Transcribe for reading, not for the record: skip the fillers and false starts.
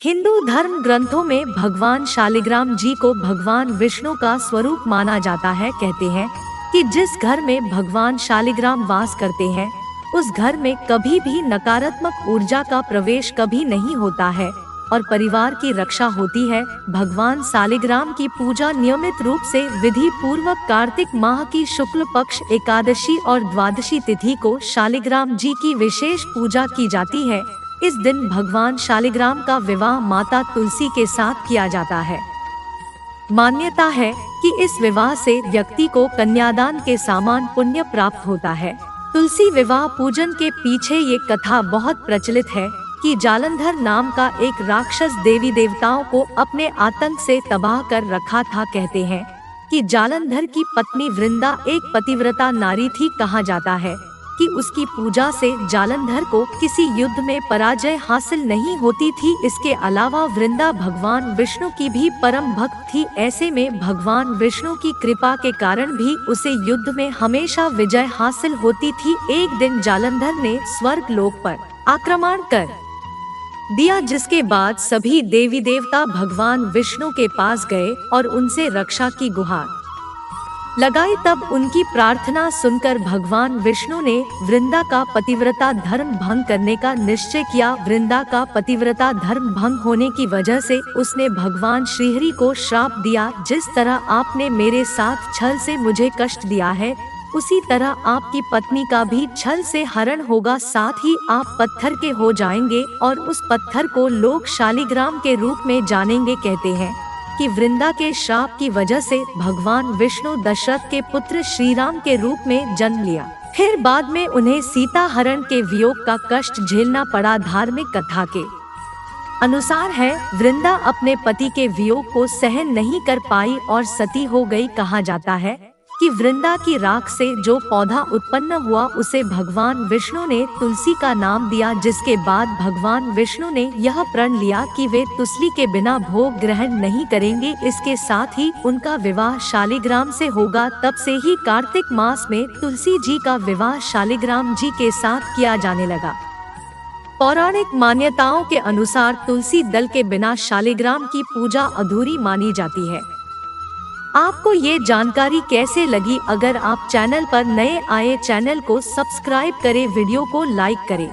हिंदू धर्म ग्रंथों में भगवान शालिग्राम जी को भगवान विष्णु का स्वरूप माना जाता है। कहते हैं कि जिस घर में भगवान शालिग्राम वास करते हैं उस घर में कभी भी नकारात्मक ऊर्जा का प्रवेश कभी नहीं होता है और परिवार की रक्षा होती है। भगवान शालिग्राम की पूजा नियमित रूप से विधि पूर्वक कार्तिक माह की शुक्ल पक्ष एकादशी और द्वादशी तिथि को शालिग्राम जी की विशेष पूजा की जाती है। इस दिन भगवान शालिग्राम का विवाह माता तुलसी के साथ किया जाता है। मान्यता है कि इस विवाह से व्यक्ति को कन्यादान के समान पुण्य प्राप्त होता है। तुलसी विवाह पूजन के पीछे ये कथा बहुत प्रचलित है कि जालंधर नाम का एक राक्षस देवी देवताओं को अपने आतंक से तबाह कर रखा था। कहते हैं कि जालंधर की पत्नी वृंदा एक पतिव्रता नारी थी। कहा जाता है कि उसकी पूजा से जालंधर को किसी युद्ध में पराजय हासिल नहीं होती थी। इसके अलावा वृंदा भगवान विष्णु की भी परम भक्त थी। ऐसे में भगवान विष्णु की कृपा के कारण भी उसे युद्ध में हमेशा विजय हासिल होती थी। एक दिन जालंधर ने स्वर्ग लोक पर आक्रमण कर दिया, जिसके बाद सभी देवी देवता भगवान विष्णु के पास गए और उनसे रक्षा की गुहार लगाई। तब उनकी प्रार्थना सुनकर भगवान विष्णु ने वृंदा का पतिव्रता धर्म भंग करने का निश्चय किया। वृंदा का पतिव्रता धर्म भंग होने की वजह से उसने भगवान श्रीहरि को श्राप दिया, जिस तरह आपने मेरे साथ छल से मुझे कष्ट दिया है उसी तरह आपकी पत्नी का भी छल से हरण होगा, साथ ही आप पत्थर के हो जाएंगे और उस पत्थर को लोग शालिग्राम के रूप में जानेंगे। कहते हैं कि वृंदा के श्राप की वजह से भगवान विष्णु दशरथ के पुत्र श्री राम के रूप में जन्म लिया। फिर बाद में उन्हें सीता हरण के वियोग का कष्ट झेलना पड़ा। धार्मिक कथा के अनुसार है वृंदा अपने पति के वियोग को सहन नहीं कर पाई और सती हो गई। कहा जाता है कि वृंदा की राख से जो पौधा उत्पन्न हुआ उसे भगवान विष्णु ने तुलसी का नाम दिया, जिसके बाद भगवान विष्णु ने यह प्रण लिया कि वे तुलसी के बिना भोग ग्रहण नहीं करेंगे। इसके साथ ही उनका विवाह शालिग्राम से होगा। तब से ही कार्तिक मास में तुलसी जी का विवाह शालिग्राम जी के साथ किया जाने लगा। पौराणिक मान्यताओं के अनुसार तुलसी दल के बिना शालिग्राम की पूजा अधूरी मानी जाती है। आपको ये जानकारी कैसे लगी? अगर आप चैनल पर नए आए चैनल को सब्सक्राइब करें, वीडियो को लाइक करें।